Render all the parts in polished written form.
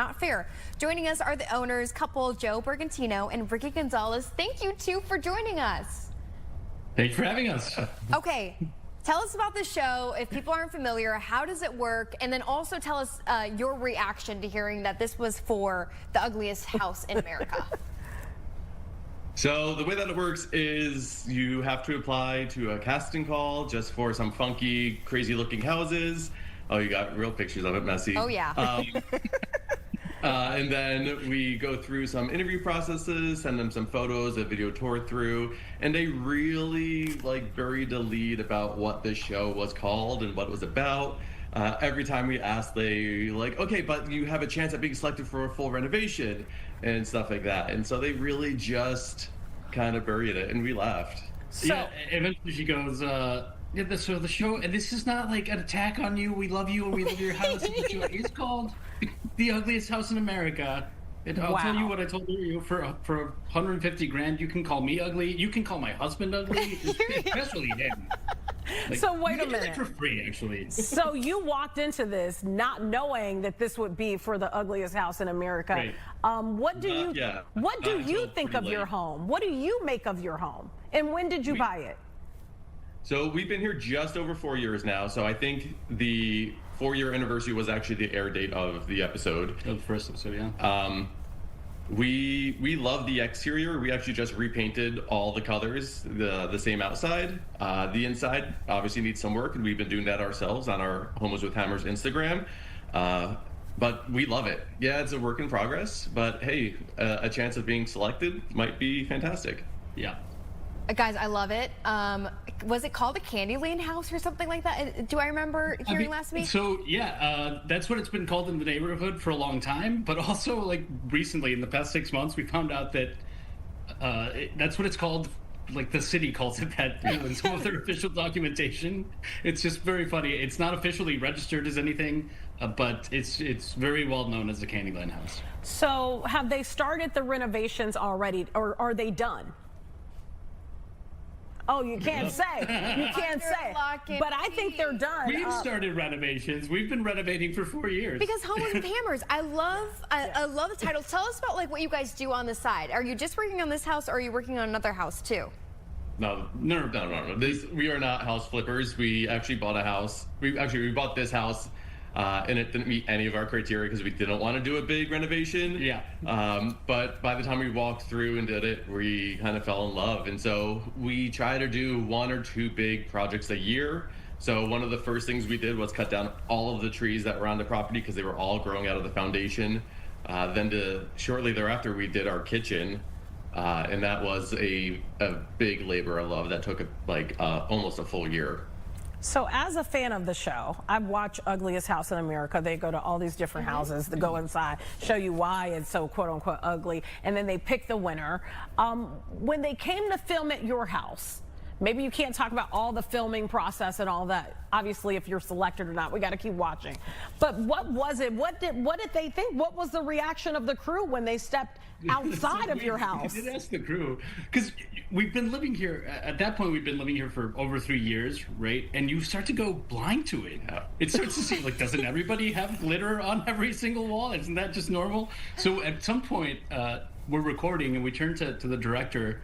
not fair. Joining us are the owners, couple Joe Bergantino and Ricky Gonzalez. Thank you two for joining us. Thanks for having us. Okay, tell us about the show. If people aren't familiar, how does it work? And then also tell us your reaction to hearing that this was for the ugliest house in America. So the way that it works is you have to apply to a casting call just for some funky, crazy looking houses. Oh, you got real pictures of it, messy. Oh, yeah. And then we go through some interview processes, send them some photos, a video tour through, and they really buried the lead about what the show was called and what it was about. Every time we asked, they okay, but you have a chance at being selected for a full renovation and stuff like that. And so they really just kind of buried it, and we laughed. So, yeah, eventually she goes, so the show, and this is not like an attack on you. We love you and we love your house. The show is called The Ugliest House in America. And I'll tell you what I told you, for 150 grand, you can call me ugly. You can call my husband ugly, especially him. So wait a minute. For free, actually. So you walked into this not knowing that this would be for the ugliest house in America. Right. What do you think of your home? What do you make of your home? And when did you buy it? So we've been here just over 4 years now. So I think the 4-year anniversary was actually the air date of the episode. Of the first episode, yeah. We love the exterior. We actually just repainted all the colors, the same outside. The inside obviously needs some work, and we've been doing that ourselves on our Homos with Hammers Instagram. But we love it. Yeah, it's a work in progress, but hey, a chance of being selected might be fantastic. Yeah. Guys, I love it. Was it called the Candyland House or something like that? Do I remember hearing last week? So yeah, that's what it's been called in the neighborhood for a long time. But also, recently, in the past 6 months, we found out that that's what it's called. The city calls it that in some of their official documentation. It's just very funny. It's not officially registered as anything, but it's very well known as the Candyland House. So have they started the renovations already, or are they done? Oh, you can't say. You can't say. But I think they're done. We've started renovations. We've been renovating for 4 years. Because Homos with Hammers, I love the title. Tell us about what you guys do on the side. Are you just working on this house, or are you working on another house too? No. We are not house flippers. We actually bought a house. We bought this house. And it didn't meet any of our criteria because we didn't want to do a big renovation. Yeah. But by the time we walked through and did it, we kind of fell in love. And so we try to do 1 or 2 big projects a year. So one of the first things we did was cut down all of the trees that were on the property because they were all growing out of the foundation. Then shortly thereafter, we did our kitchen. And that was a big labor of love that took almost a full year. So as a fan of the show, I watch Ugliest House in America. They go to all these different houses to go inside, show you why it's so quote unquote ugly, and then they pick the winner. When they came to film at your house, maybe you can't talk about all the filming process and all that. Obviously, if you're selected or not, we got to keep watching. But what was it? What did they think? What was the reaction of the crew when they stepped outside of your house? We did ask the crew, because we've been living here. At that point, we've been living here for over 3 years, right? And you start to go blind to it. It starts to seem doesn't everybody have glitter on every single wall? Isn't that just normal? So at some point, we're recording, and we turn to the director.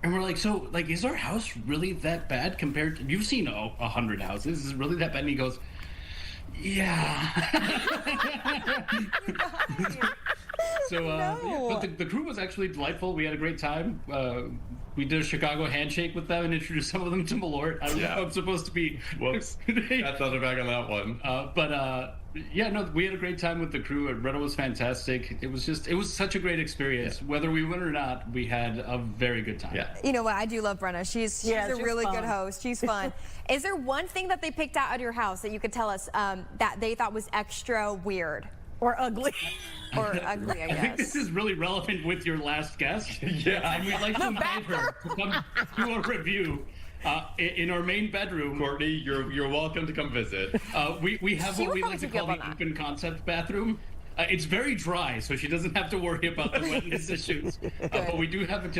And we're is our house really that bad compared to, you've seen 100 houses, is it really that bad? And he goes, yeah. But the crew was actually delightful. We had a great time. We did a Chicago handshake with them and introduced some of them to Malort. I don't know if I'm supposed to be. Whoops. That's on the back on that one. We had a great time with the crew. Rena was fantastic. It was such a great experience. Yeah. Whether we win or not, we had a very good time. Yeah. You know what? I do love Brenna. She's a really good host. She's fun. Is there one thing that they picked out at your house that you could tell us that they thought was extra weird? Or ugly. Or ugly, I guess. I think this is really relevant with your last guest. Yeah. And we'd like to invite her to come do a review. In our main bedroom. Courtney, you're welcome to come visit. We have what we like to call the open concept bathroom. It's very dry, so she doesn't have to worry about the wetness issues. But we do have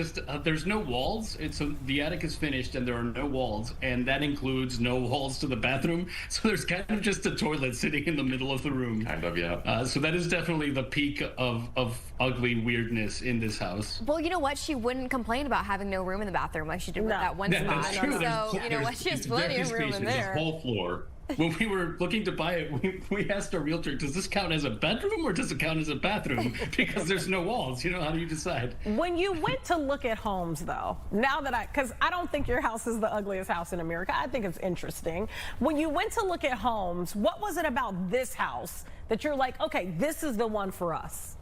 there's no walls. So the attic is finished and there are no walls, and that includes no walls to the bathroom. So there's kind of just a toilet sitting in the middle of the room. Kind of, yeah. So that is definitely the peak of ugly weirdness in this house. Well, you know what? She wouldn't complain about having no room in the bathroom like she did with that one spot. That's true. So, you know what? She has plenty of room in there. Whole floor. When we were looking to buy it, we asked our realtor, does this count as a bedroom or does it count as a bathroom? Because there's no walls. You know, how do you decide? When you went to look at homes, though, now that because I don't think your house is the ugliest house in America. I think it's interesting. When you went to look at homes, what was it about this house that you're like, okay, this is the one for us?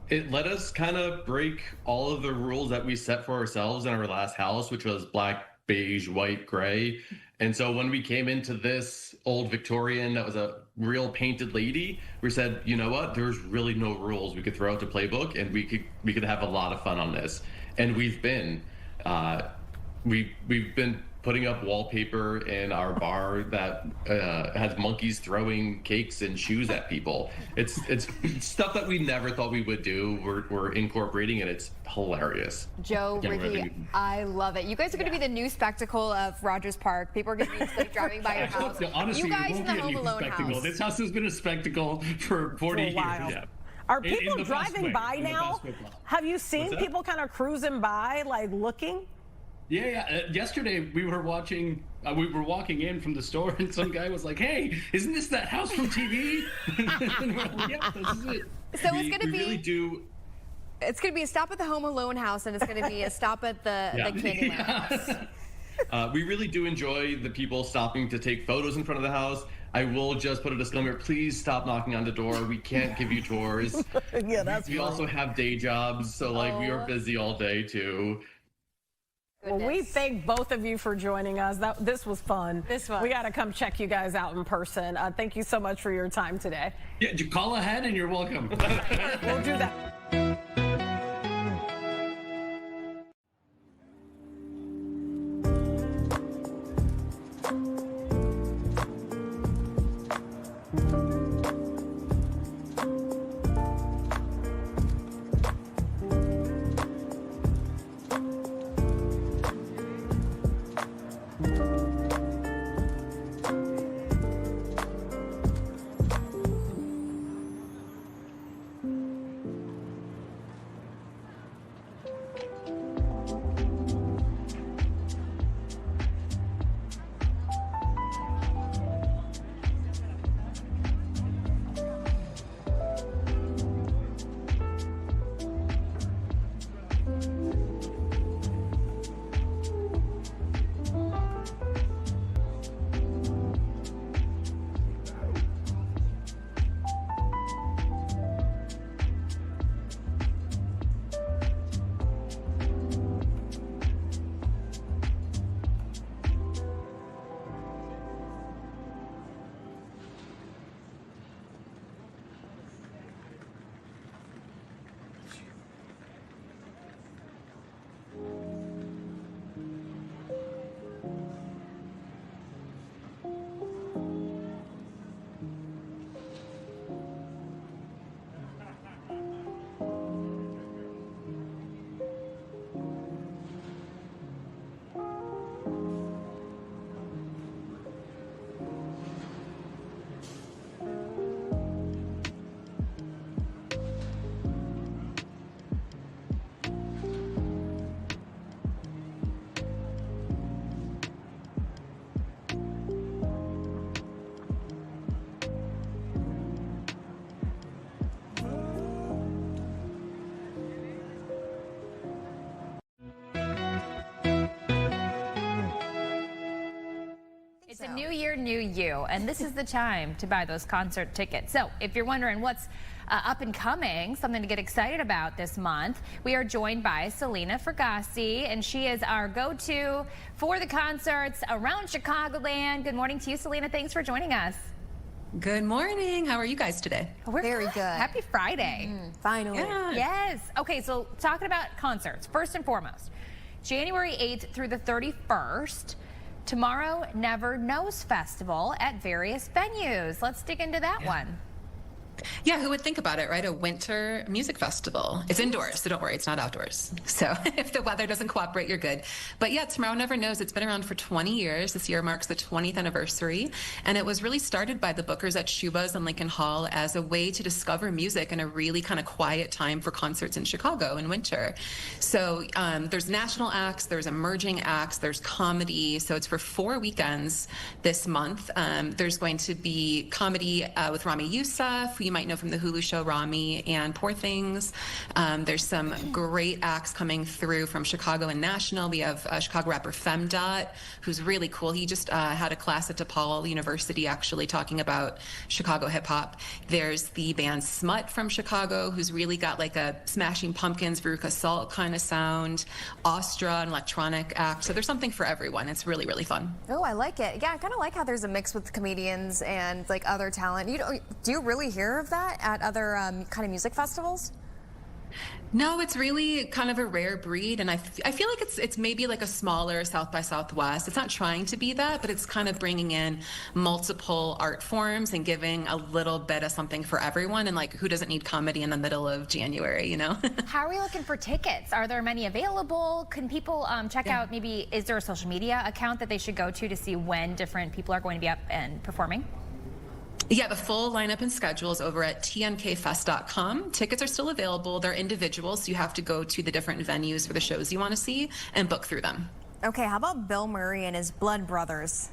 It let us kind of break all of the rules that we set for ourselves in our last house, which was black, beige, white, gray. And so when we came into this old Victorian that was a real painted lady, we said, you know what, there's really no rules. We could throw out the playbook and we could have a lot of fun on this. And we've been putting up wallpaper in our bar that has monkeys throwing cakes and shoes at people. It's stuff that we never thought we would do. We're incorporating, and it's hilarious. Joe, Ricky, I love it. You guys are going to be the new spectacle of Rogers Park. People are going to be driving by your house. Honestly, you guys it in won't the be a Home new Alone spectacle. house. This house has been a spectacle for 40 years. Yeah. Are people In the best driving way, by in the now? best way possible. Have you seen people kind of cruising by, like looking? Yeah. Yesterday we were walking in from the store, and some guy was like, "Hey, isn't this that house from TV?" And we're like, "Yeah, this is it." So it's going to be. Really do. It's going to be a stop at the Home Alone house, and it's going to be a stop at the Candyland house. We really do enjoy the people stopping to take photos in front of the house. I will just put a disclaimer: please stop knocking on the door. We can't give you tours. Yeah, that's We also have day jobs, so like we are busy all day too. Well, we thank both of you for joining us. This was fun. We got to come check you guys out in person. Thank you so much for your time today. Yeah, you call ahead and you're welcome. We'll do that. It's a new year, new you, and this is the time to buy those concert tickets. So if you're wondering what's up and coming, something to get excited about this month, we are joined by Selena Fragasi, and she is our go-to for the concerts around Chicagoland. Good morning to you, Selena. Thanks for joining us. Good morning. How are you guys today? We're Very good. Happy Friday. Finally. Yeah. Yes. Okay, so talking about concerts, first and foremost, January 8th through the 31st, Tomorrow Never Knows Festival at various venues. Let's dig into that one. Yeah, who would think about it, right? A winter music festival. It's indoors, so don't worry, it's not outdoors. So if the weather doesn't cooperate, you're good. But yeah, Tomorrow Never Knows, it's been around for 20 years. This year marks the 20th anniversary. And it was really started by the bookers at Shuba's in Lincoln Hall as a way to discover music in a really kind of quiet time for concerts in Chicago in winter. So there's national acts, there's emerging acts, there's comedy. So it's for 4 weekends this month. There's going to be comedy with Rami Youssef, who you might know from the Hulu show Rami and Poor Things. There's some great acts coming through from Chicago and National. We have Chicago rapper Femdot, who's really cool. He just had a class at DePaul University actually talking about Chicago hip hop. There's the band Smut from Chicago, who's really got like a Smashing Pumpkins, Veruca Salt kind of sound, Astra, an electronic act. So there's something for everyone. It's really, really fun. Oh, I like it. Yeah, I kind of like how there's a mix with comedians and like other talent. Do you really hear of that at other kind of music festivals? No, it's really kind of a rare breed, and I feel like it's maybe like a smaller South by Southwest. It's not trying to be that, but it's kind of bringing in multiple art forms and giving a little bit of something for everyone. And like, who doesn't need comedy in the middle of January, you know? How are we looking for tickets? Are there many available? Can people check out, maybe, is there a social media account that they should go to see when different people are going to be up and performing? Yeah, the full lineup and schedule is over at tnkfest.com. Tickets are still available. They're individual, so you have to go to the different venues for the shows you want to see and book through them. Okay, how about Bill Murray and his Blood Brothers?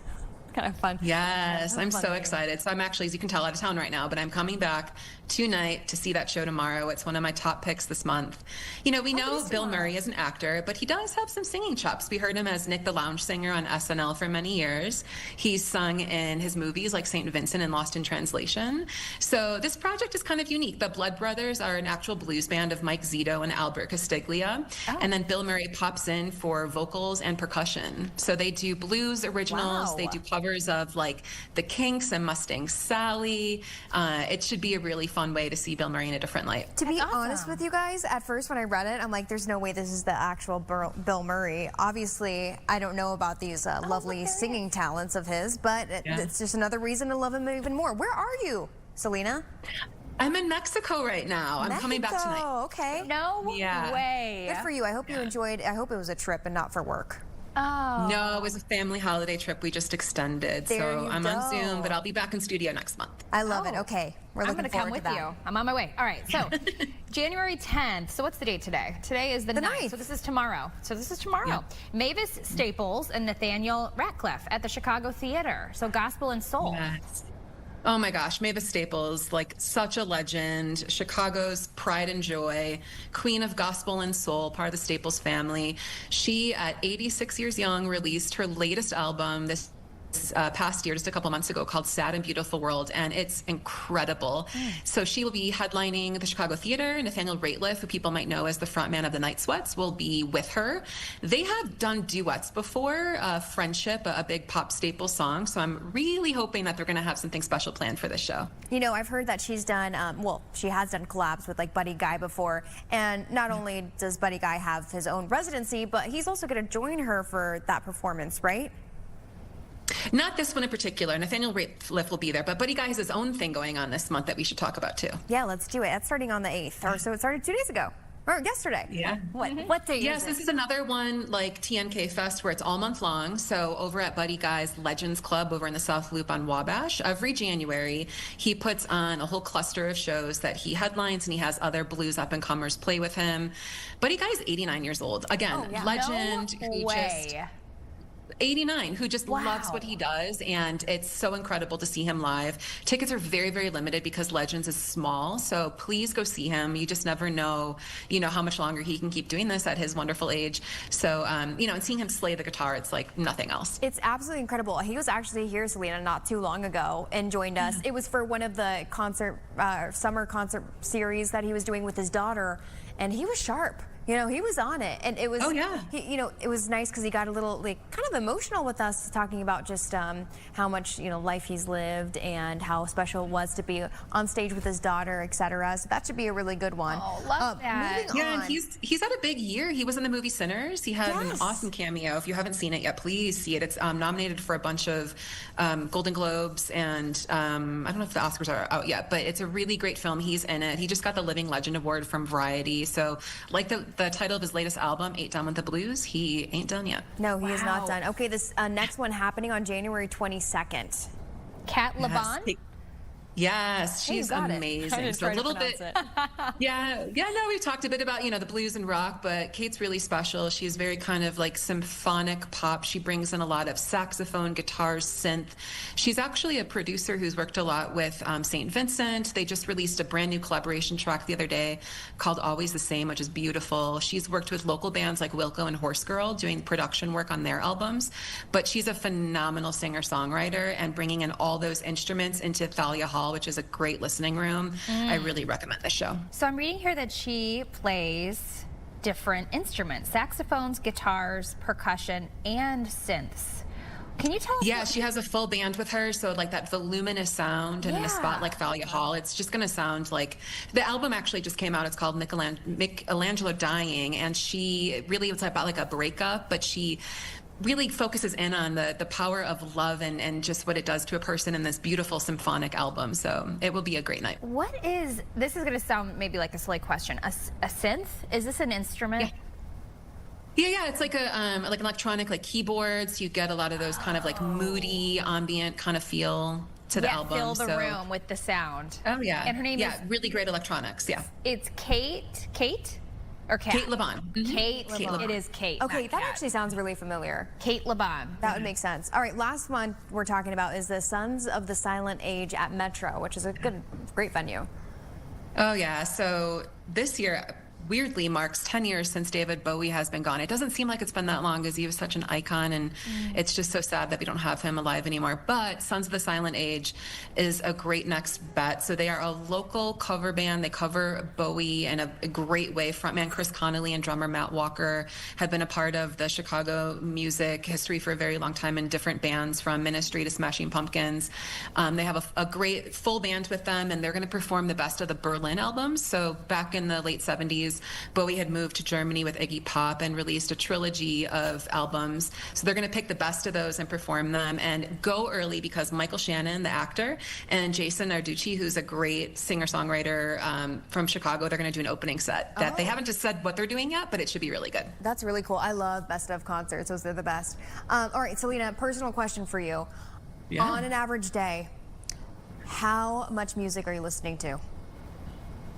Kind of fun. Yes, I'm so excited. So I'm actually, as you can tell, out of town right now, but I'm coming back tonight to see that show tomorrow. It's one of my top picks this month. You know, we know Bill Murray is an actor, but he does have some singing chops. We heard him as Nick the Lounge Singer on SNL for many years. He's sung in his movies like St. Vincent and Lost in Translation. So this project is kind of unique. The Blood Brothers are an actual blues band of Mike Zito and Albert Castiglia. Oh. And then Bill Murray pops in for vocals and percussion. So they do blues originals. Wow. They do covers of like The Kinks and Mustang Sally. It should be a really fun way to see Bill Murray in a different light. To be honest with you guys, at first when I read it, I'm like, there's no way this is the actual Bill Murray. Obviously, I don't know about these lovely singing talents of his, but it's just another reason to love him even more. Where are you, Selena? I'm in Mexico right now. I'm coming back tonight. Oh, okay. No way. Good for you. I hope you enjoyed. I hope it was a trip and not for work. Oh. No, it was a family holiday trip we just extended. So I'm on Zoom, but I'll be back in studio next month. I love it. Okay. I'm going to come with you. I'm on my way. All right. So January 10th. So what's the date today? Today is the 9th. So this is tomorrow. Yeah. Mavis Staples and Nathaniel Ratcliffe at the Chicago Theater. So gospel and soul. Yes. Oh my gosh, Mavis Staples, like such a legend, Chicago's pride and joy, queen of gospel and soul, part of the Staples family. She, at 86 years young, released her latest album this past year, just a couple months ago, called Sad and Beautiful World, and it's incredible. So she will be headlining the Chicago Theater. Nathaniel Rateliff, who people might know as the frontman of the Night Sweats, will be with her. They have done duets before, Friendship, a big pop staple song, so I'm really hoping that they're going to have something special planned for this show. You know, I've heard that she's done, she has done collabs with like Buddy Guy before, and not only does Buddy Guy have his own residency, but he's also going to join her for that performance, right? Not this one in particular. Nathaniel Rateliff will be there, but Buddy Guy has his own thing going on this month that we should talk about too. Yeah, let's do it. That's starting on the 8th, or so it started 2 days ago. Or yesterday. Yeah. What day Yes, is it? this is another one like TNK Fest where it's all month long. So over at Buddy Guy's Legends Club over in the South Loop on Wabash, every January, he puts on a whole cluster of shows that he headlines, and he has other blues up-and-comers play with him. Buddy Guy's 89 years old. Again, legend. No way. 89, who just loves what he does, and it's so incredible to see him live. Tickets are very, very limited because Legends is small, so please go see him. You just never know, how much longer he can keep doing this at his wonderful age. So, and seeing him slay the guitar, it's like nothing else. It's absolutely incredible. He was actually here, Selena, not too long ago and joined us. It was for one of the summer concert series that he was doing with his daughter, and he was sharp. You know, he was on it, and it was. Oh, yeah. You know, it was nice because he got a little like kind of emotional with us, talking about just how much life he's lived and how special it was to be on stage with his daughter, etc. So that should be a really good one. Oh, love that. Moving Yeah, on. and he's had a big year. He was in the movie Sinners. He had an awesome cameo. If you haven't seen it yet, please see it. It's nominated for a bunch of Golden Globes, and I don't know if the Oscars are out yet, but it's a really great film. He's in it. He just got the Living Legend Award from Variety. So, like the title of his latest album, Ain't Done with the Blues, he ain't done yet. No, he is not done. Okay, this next one happening on January 22nd. Kat LeBon? Yes, she's got it. amazing. So a little bit, yeah. No, we've talked a bit about the blues and rock, but Kate's really special. She's very kind of like symphonic pop. She brings in a lot of saxophone, guitars, synth. She's actually a producer who's worked a lot with St. Vincent. They just released a brand new collaboration track the other day called Always the Same, which is beautiful. She's worked with local bands like Wilco and Horse Girl doing production work on their albums, but she's a phenomenal singer-songwriter, and bringing in all those instruments into Thalia Hall, which is a great listening room. I really recommend this show. So I'm reading here that she plays different instruments: saxophones, guitars, percussion, and synths. Can you tell us? Yeah, she has a full band with her, so like that voluminous sound, and in a spot like Thalia Hall, it's just going to sound like the album actually just came out. It's called Michelangelo Dying, and she really, it's about like a breakup, but she really focuses in on the power of love and just what it does to a person in this beautiful symphonic album. So it will be a great night. This is going to sound maybe like a silly question. A synth? Is this an instrument? Yeah, it's like an electronic, like keyboards. You get a lot of those kind of like moody, ambient kind of feel to the album. Fill the room with the sound. Oh yeah. And her name is really great electronics. Yeah. It's Kate? Or Kat? Kate LeBon. Kate LeBon. It is Kate. Okay, that actually sounds really familiar. Kate LeBon. That would make sense. All right, last one we're talking about is the Sons of the Silent Age at Metro, which is a great venue. Oh yeah. So this year weirdly marks 10 years since David Bowie has been gone. It doesn't seem like it's been that long because he was such an icon, and it's just so sad that we don't have him alive anymore. But Sons of the Silent Age is a great next bet. So they are a local cover band. They cover Bowie in a great way. Frontman Chris Connolly and drummer Matt Walker have been a part of the Chicago music history for a very long time in different bands, from Ministry to Smashing Pumpkins. They have a great full band with them, and they're going to perform the best of the Berlin albums. So back in the late 70s, Bowie had moved to Germany with Iggy Pop and released a trilogy of albums. So they're going to pick the best of those and perform them, and go early because Michael Shannon, the actor, and Jason Narducci, who's a great singer-songwriter from Chicago, they're going to do an opening set that they haven't just said what they're doing yet, but it should be really good. That's really cool. I love best of concerts. Those are the best. All right, Selena, personal question for you. Yeah. On an average day, how much music are you listening to?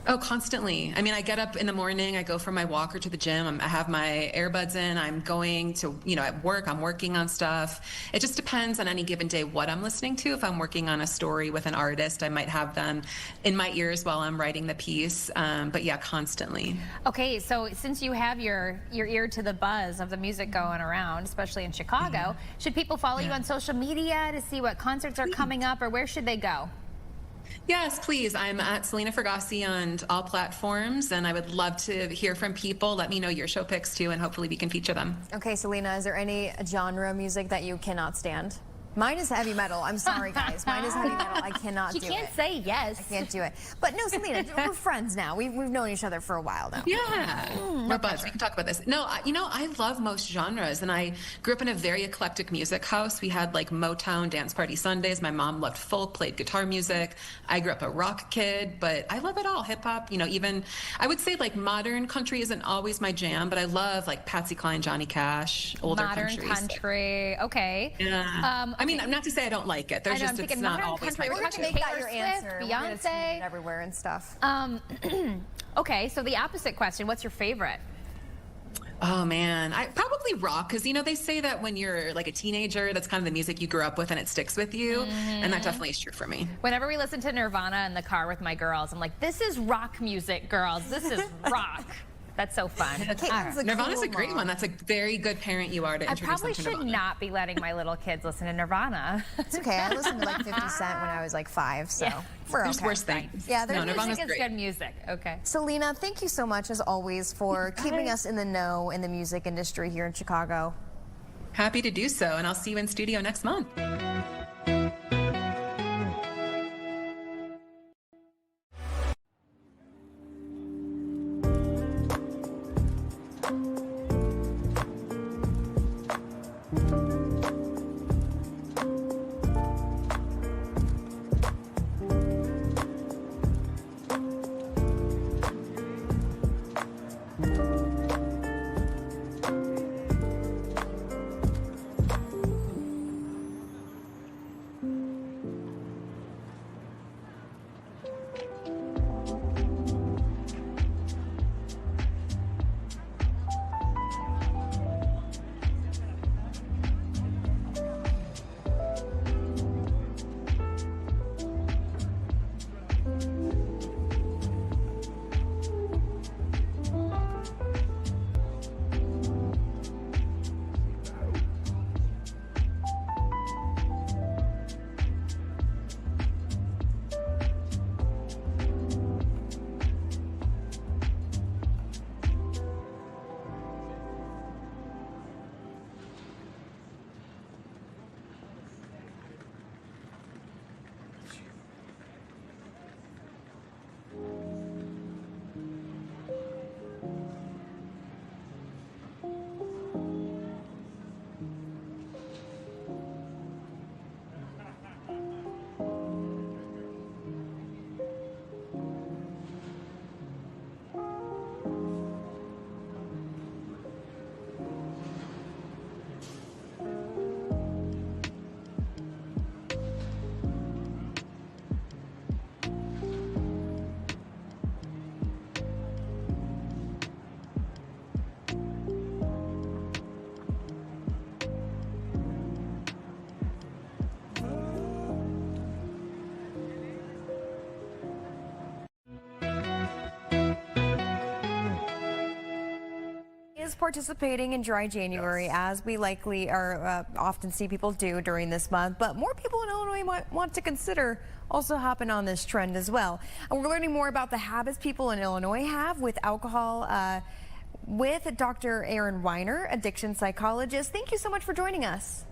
Oh, constantly. I mean, I get up in the morning, I go for my walk or to the gym. I have my earbuds in. I'm going to, at work, I'm working on stuff. It just depends on any given day what I'm listening to. If I'm working on a story with an artist, I might have them in my ears while I'm writing the piece. But yeah, constantly. Okay, so since you have your ear to the buzz of the music going around, especially in Chicago, should people follow you on social media to see what concerts are coming up, or where should they go? Yes, please. I'm at Selena Fergasi on all platforms, and I would love to hear from people. Let me know your show picks too, and hopefully we can feature them. Okay, Selena, is there any genre music that you cannot stand? Mine is heavy metal. I'm sorry, guys. Mine is heavy metal. I cannot do it. She can't say yes. I can't do it. But no, Selena, we're friends now. We've known each other for a while now. Yeah. We're buds. We can talk about this. No, I love most genres, and I grew up in a very eclectic music house. We had like Motown dance party Sundays. My mom loved folk, played guitar music. I grew up a rock kid, but I love it all. Hip hop, even I would say like modern country isn't always my jam, but I love like Patsy Cline, Johnny Cash, older modern country. Okay. Yeah. I mean, not to say I don't like it. There's just, it's not always my We're We're talking going to make that Taylor your answer. Swift, We're gonna tweet Beyonce. it everywhere and stuff. Okay, so the opposite question, what's your favorite? Oh man, I probably rock, because they say that when you're like a teenager, that's kind of the music you grew up with and it sticks with you, and that definitely is true for me. Whenever we listen to Nirvana in the car with my girls, I'm like, this is rock music, girls. This is rock. That's so fun. Caitlin's a Nirvana's cool a great mom. one. That's a very good parent you are to I introduce probably them to should Nirvana. not be letting my little kids listen to Nirvana. It's okay. I listened to like 50 Cent when I was like 5, so we're There's okay. worse things. Yeah, there's no, Nirvana's Music is great. good music. Okay. Selena, thank you so much as always for keeping us in the know in the music industry here in Chicago. Happy to do so, and I'll see you in studio next month. Is participating in Dry January, as we likely are often see people do during this month, but more people in Illinois might want to consider also hopping on this trend as well. And we're learning more about the habits people in Illinois have with alcohol with Dr. Aaron Weiner, addiction psychologist. Thank you so much for joining us.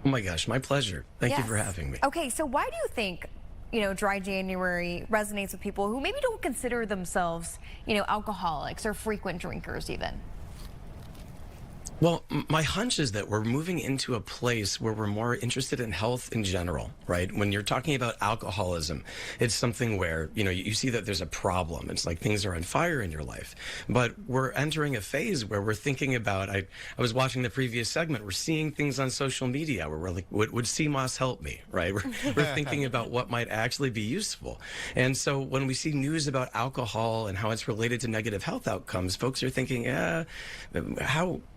Oh my gosh, my pleasure. Thank you for having me. Okay, so why do you think, you know, Dry January resonates with people who maybe don't consider themselves, you know, alcoholics or frequent drinkers even? Well, my hunch is that we're moving into a place where we're more interested in health in general, right? When you're talking about alcoholism, it's something where, you know, you see that there's a problem. It's like things are on fire in your life. But we're entering a phase where we're thinking about, I was watching the previous segment, we're seeing things on social media where we're like, would CMOS help me, right? We're thinking about what might actually be useful. And so when we see news about alcohol and how it's related to negative health outcomes, folks are thinking,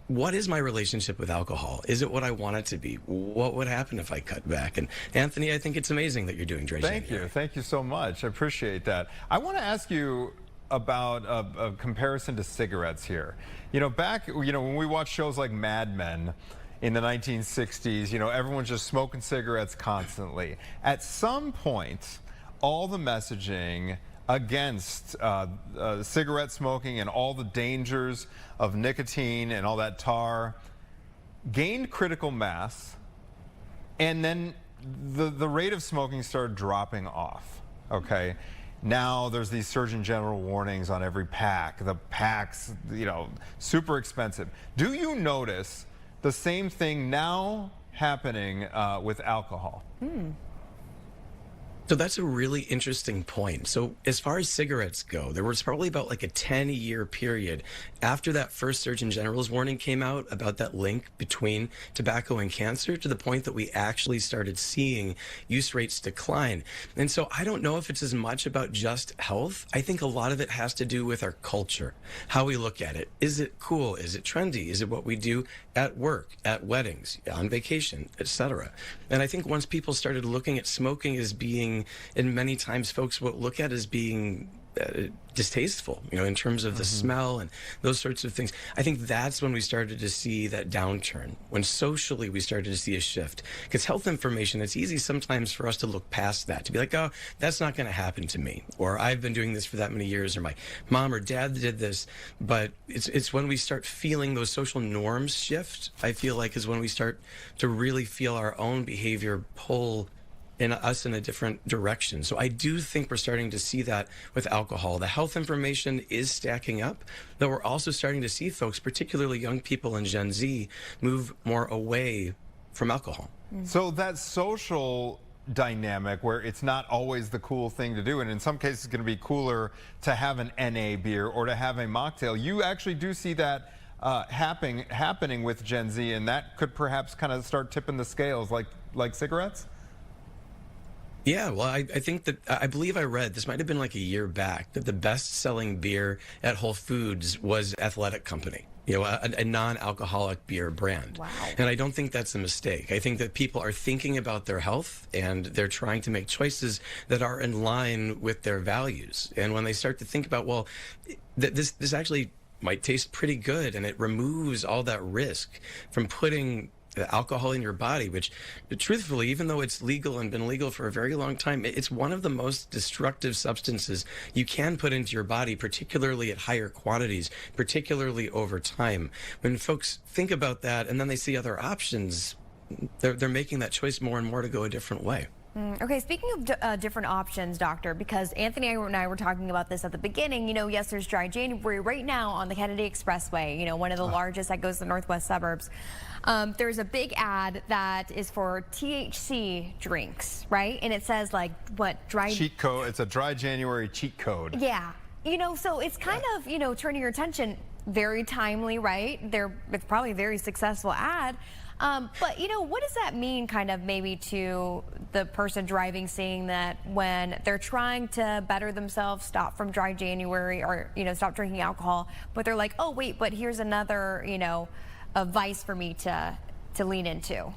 what is my relationship with alcohol? Is it what I want it to be? What would happen if I cut back? And Anthony, I think it's amazing that you're doing Dry January. Thank you. Thank you so much. I appreciate that. I want to ask you about a comparison to cigarettes here. You know, back, you know, when we watched shows like Mad Men in the 1960s, you know, everyone's just smoking cigarettes constantly. At some point, all the messaging against cigarette smoking and all the dangers of nicotine and all that tar gained critical mass, and then the rate of smoking started dropping off, okay? Now there's these Surgeon General warnings on every pack. The packs, you know, super expensive. Do you notice the same thing now happening with alcohol? So that's a really interesting point. So as far as cigarettes go, there was probably about like a 10-year period after that first Surgeon General's warning came out about that link between tobacco and cancer, to the point that we actually started seeing use rates decline. And so I don't know if it's as much about just health. I think a lot of it has to do with our culture, how we look at it. Is it cool? Is it trendy? Is it what we do at work, at weddings, on vacation, etc.? And I think once people started looking at smoking as being, and many times folks will look at as being distasteful, in terms of the smell and those sorts of things. I think that's when we started to see that downturn, when socially we started to see a shift. Because health information, it's easy sometimes for us to look past that, to be like, oh, that's not going to happen to me, or I've been doing this for that many years, or my mom or dad did this. But it's when we start feeling those social norms shift, I feel like, is when we start to really feel our own behavior pull in us in a different direction. So I do think we're starting to see that with alcohol. The health information is stacking up, though we're also starting to see folks, particularly young people and Gen Z, move more away from alcohol. So that social dynamic where it's not always the cool thing to do, and in some cases it's going to be cooler to have an NA beer or to have a mocktail, you actually do see that happening with Gen Z, and that could perhaps kind of start tipping the scales like cigarettes? Yeah, well, I think that I believe I read, this might have been like a year back, that the best-selling beer at Whole Foods was Athletic Company, a non-alcoholic beer brand. Wow. And I don't think that's a mistake. I think that people are thinking about their health and they're trying to make choices that are in line with their values. And when they start to think about, well, this actually might taste pretty good, and it removes all that risk from putting the alcohol in your body, which truthfully, even though it's legal and been legal for a very long time, it's one of the most destructive substances you can put into your body, particularly at higher quantities, particularly over time. When folks think about that and then they see other options, they're making that choice more and more to go a different way. Okay, speaking of different options, doctor, because Anthony and I were talking about this at the beginning, yes, there's dry January right now on the Kennedy Expressway, one of the largest that goes to the northwest suburbs. There's a big ad that is for THC drinks, right? And it says dry... Cheat code, it's a dry January cheat code. Yeah, so it's kind of, turning your attention, very timely, right? It's probably a very successful ad. But, what does that mean kind of maybe to the person driving, seeing that when they're trying to better themselves, stop from dry January or, stop drinking alcohol, but they're like, oh, wait, but here's another, a vice for me to lean into?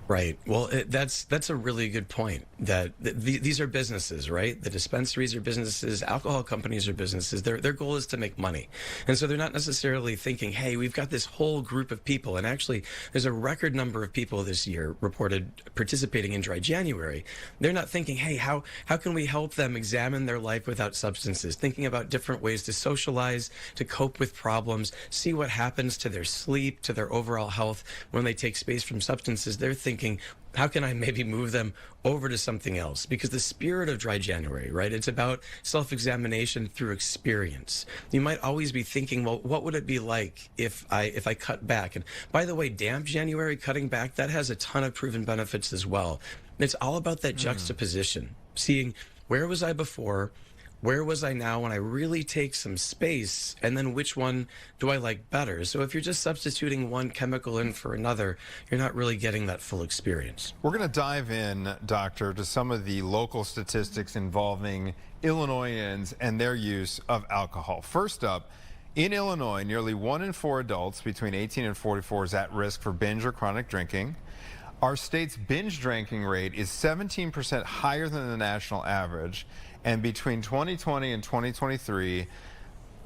Right. Well, that's a really good point, that these are businesses, right? The dispensaries are businesses, alcohol companies are businesses. Their goal is to make money. And so they're not necessarily thinking, hey, we've got this whole group of people. And actually, there's a record number of people this year reported participating in Dry January. They're not thinking, hey, how can we help them examine their life without substances? Thinking about different ways to socialize, to cope with problems, see what happens to their sleep, to their overall health when they take space from substances. They're thinking, how can I maybe move them over to something else? Because the spirit of Dry January, right? It's about self-examination through experience. You might always be thinking, well, what would it be like if I cut back? And by the way, damp January, cutting back, that has a ton of proven benefits as well. It's all about that juxtaposition, seeing where was I before, where was I now when I really take some space, and then which one do I like better? So if you're just substituting one chemical in for another, you're not really getting that full experience. We're going to dive in, Doctor, to some of the local statistics involving Illinoisans and their use of alcohol. First up, in Illinois, nearly 1 in 4 adults between 18 and 44 is at risk for binge or chronic drinking. Our state's binge drinking rate is 17% higher than the national average. And between 2020 and 2023,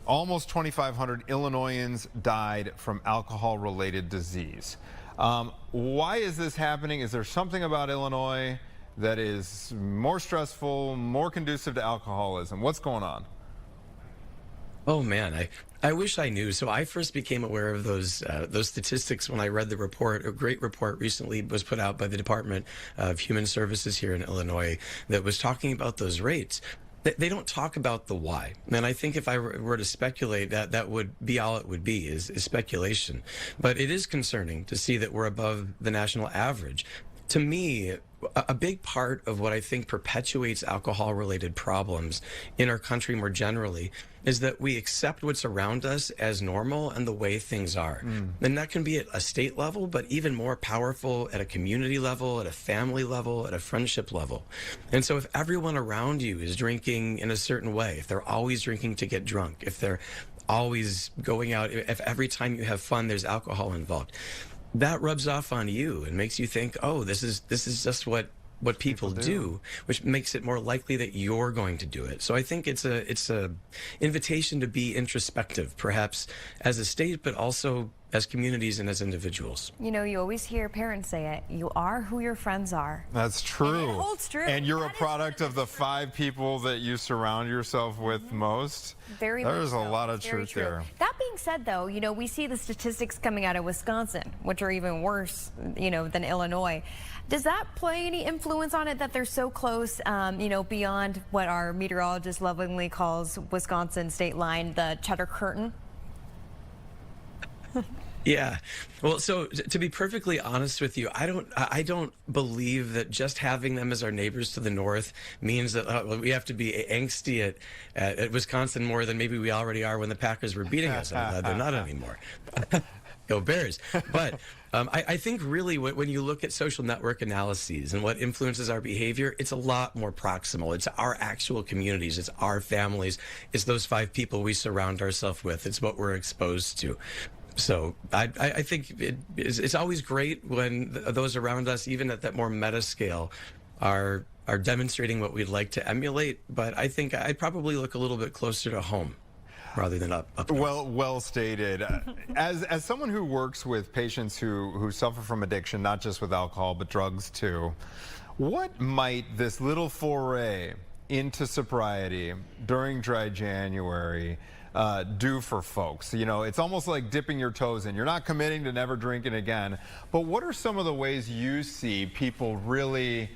almost 2,500 Illinoisans died from alcohol-related disease. Why is this happening? Is there something about Illinois that is more stressful, more conducive to alcoholism? What's going on? Oh man, I wish I knew. So I first became aware of those statistics when I read the report. A great report recently was put out by the Department of Human Services here in Illinois that was talking about those rates. They don't talk about the why. And I think if I were to speculate, that would be all it would be, is speculation. But it is concerning to see that we're above the national average. To me, a big part of what I think perpetuates alcohol-related problems in our country more generally is that we accept what's around us as normal and the way things are. And that can be at a state level, but even more powerful at a community level, at a family level, at a friendship level. And so if everyone around you is drinking in a certain way, if they're always drinking to get drunk, if they're always going out, if every time you have fun there's alcohol involved, that rubs off on you and makes you think, oh, this is just what what people do, which makes it more likely that you're going to do it. So I think it's a invitation to be introspective, perhaps as a state, but also as communities and as individuals. You know, you always hear parents say it, you are who your friends are. That's true. And it holds true. And you're a product of the 5 people that you surround yourself with most. Very There's much a so. lot of Very truth true. there. That being said, though, you know, we see the statistics coming out of Wisconsin, which are even worse, you know, than Illinois. Does that play any influence on it that they're so close, you know, beyond what our meteorologist lovingly calls Wisconsin state line, the cheddar curtain? Yeah. Well, so to be perfectly honest with you, I don't believe that just having them as our neighbors to the north means that we have to be angsty at Wisconsin more than maybe we already are when the Packers were beating us. I'm glad they're not anymore. Go Bears. But I think really when you look at social network analyses and what influences our behavior, it's a lot more proximal. It's our actual communities. It's our families. It's those 5 people we surround ourselves with. It's what we're exposed to. So I think it's always great when those around us, even at that more meta scale, are demonstrating what we'd like to emulate. But I think I'd probably look a little bit closer to home rather than up north. Well stated. As someone who works with patients who suffer from addiction, not just with alcohol, but drugs too, what might this little foray into sobriety during dry January do for folks? You know, it's almost like dipping your toes in. You're not committing to never drinking again, but what are some of the ways you see people really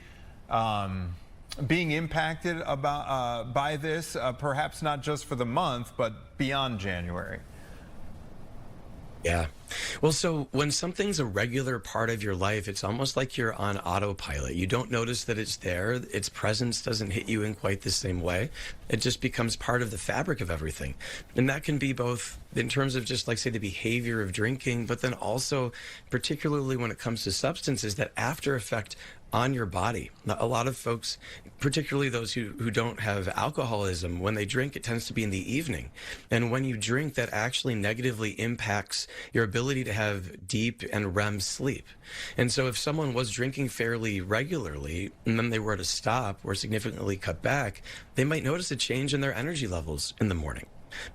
being impacted by this, perhaps not just for the month, but beyond January? Yeah. Well, so when something's a regular part of your life, it's almost like you're on autopilot. You don't notice that it's there. Its presence doesn't hit you in quite the same way. It just becomes part of the fabric of everything. And that can be both in terms of just like, say, the behavior of drinking, but then also particularly when it comes to substances, that after effect on your body. A lot of folks, particularly those who don't have alcoholism, when they drink, it tends to be in the evening. And when you drink, that actually negatively impacts your ability to have deep and REM sleep. And so if someone was drinking fairly regularly and then they were to stop or significantly cut back, they might notice a change in their energy levels in the morning.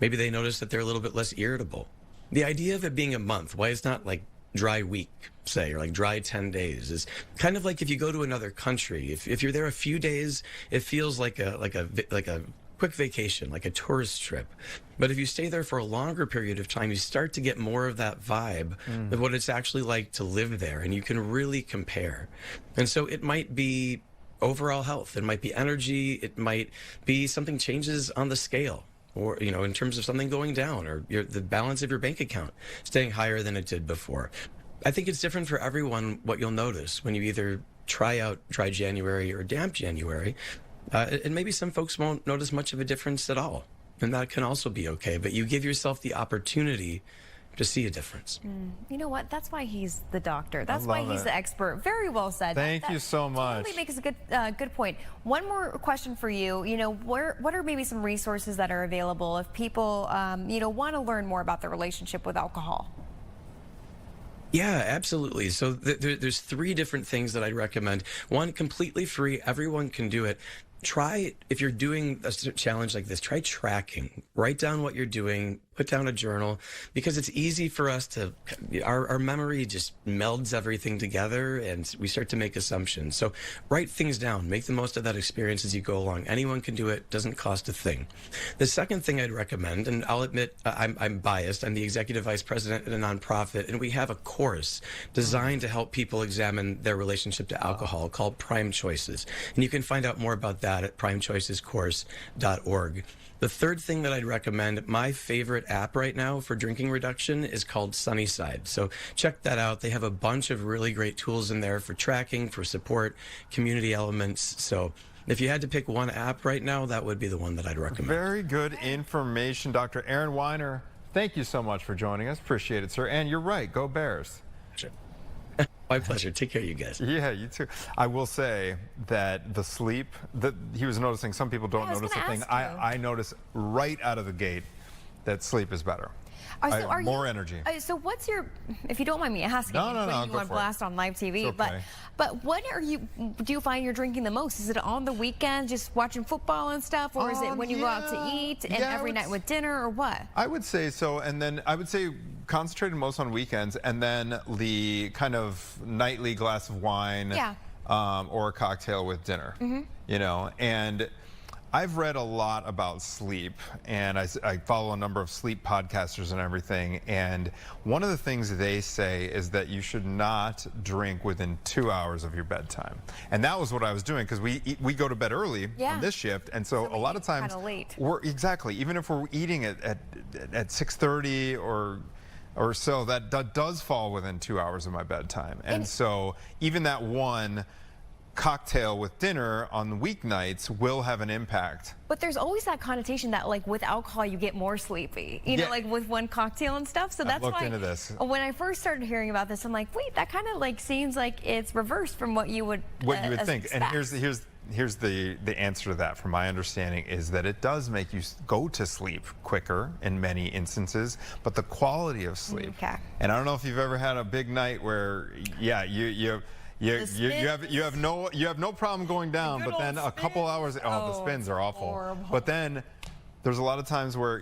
Maybe they notice that they're a little bit less irritable. The idea of it being a month, why it's not like dry week, say, or like dry 10 days, is kind of like if you go to another country. If you're there a few days, it feels like a quick vacation, like a tourist trip. But if you stay there for a longer period of time, you start to get more of that vibe of what it's actually like to live there, and you can really compare. And so it might be overall health, it might be energy, it might be something changes on the scale, or, you know, in terms of something going down, or the balance of your bank account staying higher than it did before. I think it's different for everyone what you'll notice when you either try out dry January or damp January. And maybe some folks won't notice much of a difference at all. And that can also be okay. But you give yourself the opportunity to see a difference. You know what? That's why he's the doctor. That's why he's the expert. Very well said. Thank you so much. Totally makes a good point. One more question for you. You know, what are maybe some resources that are available if people, you know, want to learn more about their relationship with alcohol? Yeah, absolutely. So there's 3 different things that I'd recommend. One, completely free. Everyone can do it. Try, if you're doing a challenge like this, try tracking. Write down what you're doing, put down a journal, because it's easy for us to, our memory just melds everything together and we start to make assumptions. So write things down, make the most of that experience as you go along. Anyone can do it, doesn't cost a thing. The second thing I'd recommend, and I'll admit I'm biased, I'm the executive vice president at a nonprofit, and we have a course designed to help people examine their relationship to alcohol called Prime Choices. And you can find out more about that at primechoicescourse.org. The third thing that I'd recommend, my favorite app right now for drinking reduction is called Sunnyside. So check that out. They have a bunch of really great tools in there for tracking, for support, community elements. So if you had to pick one app right now, that would be the one that I'd recommend. Very good information, Dr. Aaron Weiner. Thank you so much for joining us. Appreciate it, sir. And you're right. Go Bears. Sure. My pleasure. Take care, you guys. Yeah, you too. I will say that the sleep, that he was noticing, some people don't notice a thing. I notice right out of the gate that sleep is better. more energy. So what's your, if you don't mind me asking, No, putting you go on for blast on live TV, It's okay. but what do you find you're drinking the most? Is it on the weekend, just watching football and stuff, or is it when you go out to eat and every night with dinner, or what? I would say so, and then I would say concentrated most on weekends, and then the kind of nightly glass of wine, or a cocktail with dinner. You know, and I've read a lot about sleep, and I follow a number of sleep podcasters and everything, and one of the things they say is that you should not drink within 2 hours of your bedtime. And that was what I was doing, because we go to bed early on this shift, and so a lot of times we're even if we're eating at 6:30 or so, that does fall within 2 hours of my bedtime. And so even that one cocktail with dinner on weeknights will have an impact. But there's always that connotation that, like, with alcohol you get more sleepy, you know, like with one cocktail and stuff. So that's looked into this. When I first started hearing about this, I'm like, wait, that kind of like seems like it's reversed from what you would think. expect. And here's the answer to that, from my understanding, is that it does make you go to sleep quicker in many instances, but the quality of sleep. And I don't know if you've ever had a big night where, you have no problem going down, but then a couple hours, the spins are awful. Horrible. But then there's a lot of times where,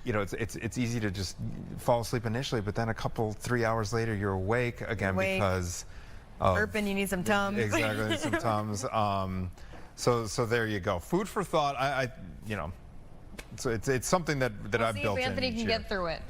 you know, it's easy to just fall asleep initially, but then 3 hours later you're awake again because of burping. You need some Tums. Exactly, some Tums. So there you go. Food for thought. I you know, so it's something that I've built in. See if Anthony can get through it.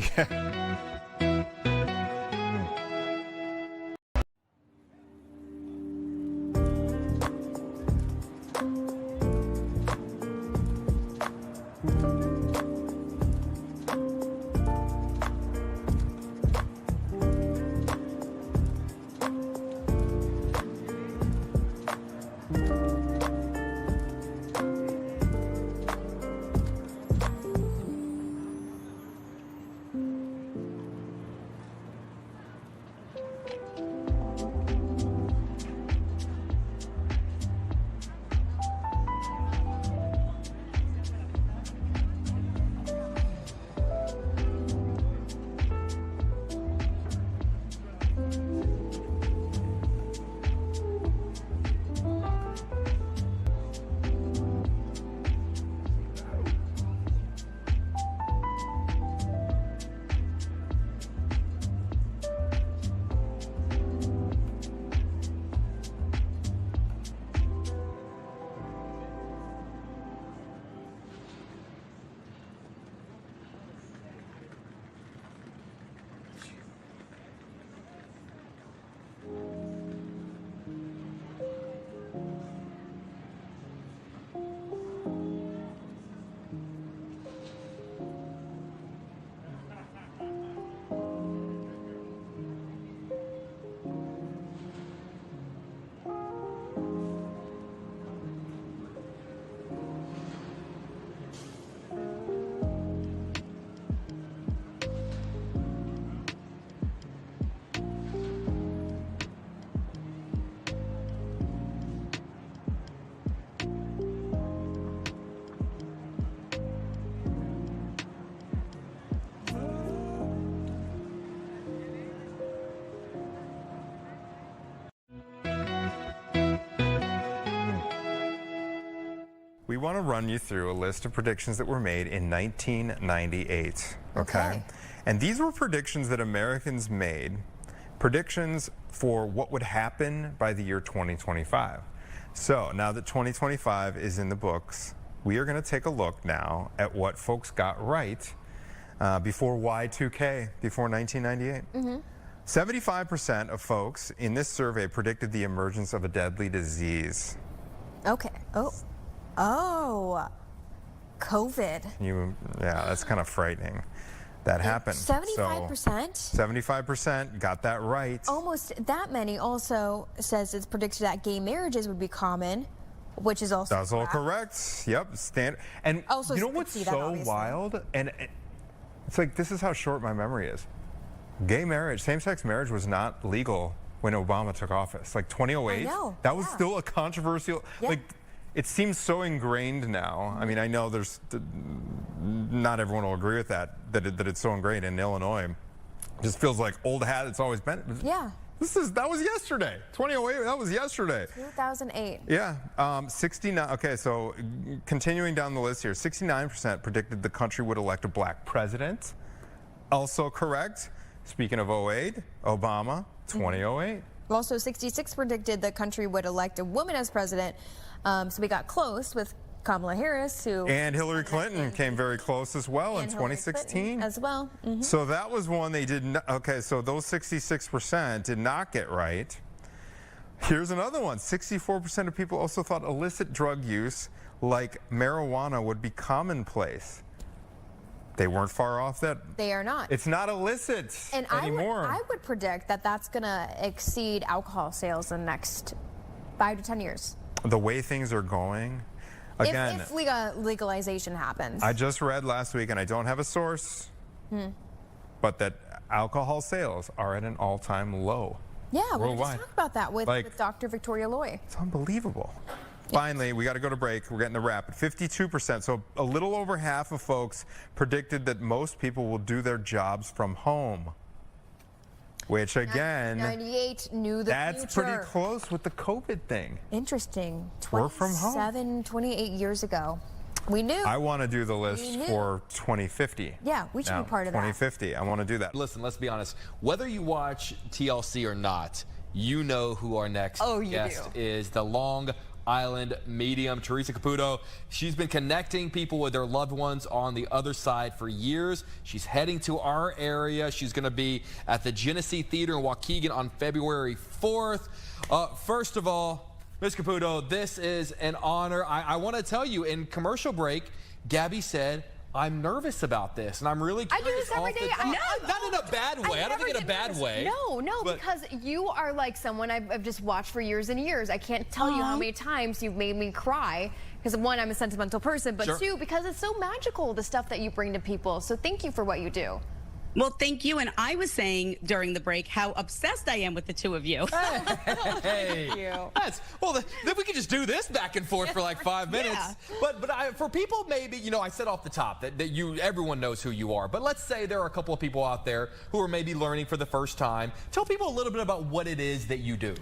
We want to run you through a list of predictions that were made in 1998, okay? And these were predictions that Americans made, predictions for what would happen by the year 2025. So now that 2025 is in the books, we are going to take a look now at what folks got right before Y2K, before 1998. 75% of folks in this survey predicted the emergence of a deadly disease. Okay. Oh, COVID. Yeah, that's kind of frightening. That happened. 75%? 75% got that right. Almost that many also says it's predicted that gay marriages would be common, which is also That's all correct. Yep. And also, you know what's so wild? And it's like, this is how short my memory is. Gay marriage, same-sex marriage was not legal when Obama took office. Like 2008, that was still a controversial, like, it seems so ingrained now. I mean, I know not everyone will agree with that it's so ingrained in Illinois. It just feels like old hat. It's always been. Yeah. That was yesterday. 2008. That was yesterday. 2008. Yeah. 69. Okay, so continuing down the list here, 69% predicted the country would elect a black president. Also correct. Speaking of 08, Obama, 2008. Also, 66 predicted the country would elect a woman as president. So we got close with Kamala Harris, who... And Hillary Clinton came very close as well in 2016. As well. Mm-hmm. So that was one they did not... Okay, so those 66% did not get right. Here's another one. 64% of people also thought illicit drug use, like marijuana, would be commonplace. They weren't far off that. They are not. It's not illicit anymore. I would predict that that's going to exceed alcohol sales in the next 5 to 10 years. The way things are going... Again, if legalization happens. I just read last week, and I don't have a source, but that alcohol sales are at an all-time low. Yeah, we're worldwide. going to talk about that with Dr. Victoria Loy. It's unbelievable. Finally, we got to go to break. We're getting the wrap. 52%, so a little over half of folks predicted that most people will do their jobs from home. Which again, 98 knew the that's future. pretty close with the COVID thing. Interesting. Work from home. 28 years ago. We knew. I want to do the list for 2050. Yeah, we should be part of that. 2050. I want to do that. Listen, let's be honest. Whether you watch TLC or not, you know who our next guest is. The Long Island medium, Teresa Caputo. She's been connecting people with their loved ones on the other side for years. She's heading to our area. She's going to be at the Genesee Theater in Waukegan on February 4th. First of all, Ms. Caputo, this is an honor. I want to tell you, in commercial break, Gabby said, I'm nervous about this, and I'm really curious. I do this every day. Not in a bad way. I don't think in a bad way. No, because you are like someone I've just watched for years and years. I can't tell you how many times you've made me cry. Because one, I'm a sentimental person, but two, because it's so magical, the stuff that you bring to people. So thank you for what you do. Well, thank you. And I was saying during the break how obsessed I am with the two of you. Hey, thank you. Then we could just do this back and forth for like 5 minutes. Yeah. But for people, maybe, I said off the top that everyone knows who you are. But let's say there are a couple of people out there who are maybe learning for the first time. Tell people a little bit about what it is that you do.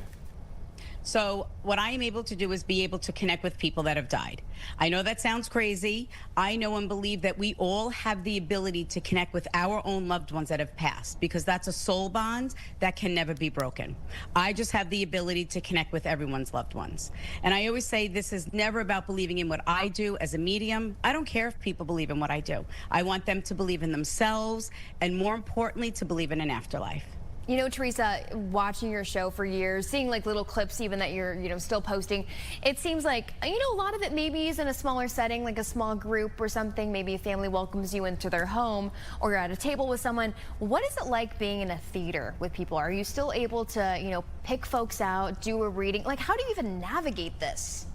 So what I am able to do is be able to connect with people that have died. I know that sounds crazy. I know and believe that we all have the ability to connect with our own loved ones that have passed, because that's a soul bond that can never be broken. I just have the ability to connect with everyone's loved ones. And I always say this is never about believing in what I do as a medium. I don't care if people believe in what I do. I want them to believe in themselves, and more importantly, to believe in an afterlife. You know, Teresa, watching your show for years, seeing like little clips even that you're still posting, it seems like, a lot of it maybe is in a smaller setting, like a small group or something. Maybe a family welcomes you into their home, or you're at a table with someone. What is it like being in a theater with people? Are you still able to, pick folks out, do a reading? Like, how do you even navigate this?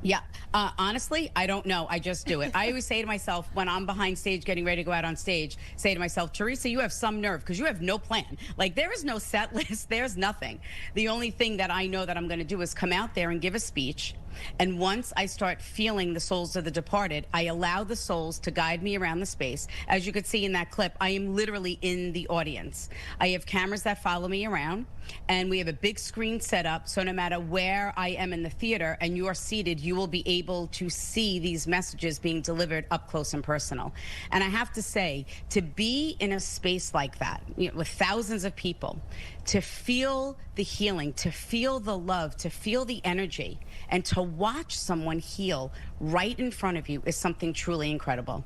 Yeah, honestly, I don't know. I just do it. I always say to myself, when I'm behind stage getting ready to go out on stage, say to myself, Teresa, you have some nerve, because you have no plan. Like, there is no set list. There's nothing. The only thing that I know that I'm going to do is come out there and give a speech. And once I start feeling the souls of the departed, I allow the souls to guide me around the space. As you could see in that clip, I am literally in the audience. I have cameras that follow me around, and we have a big screen set up, so no matter where I am in the theater and you are seated, you will be able to see these messages being delivered up close and personal. And I have to say, to be in a space like that, with thousands of people, to feel the healing, to feel the love, to feel the energy, and to watch someone heal right in front of you is something truly incredible.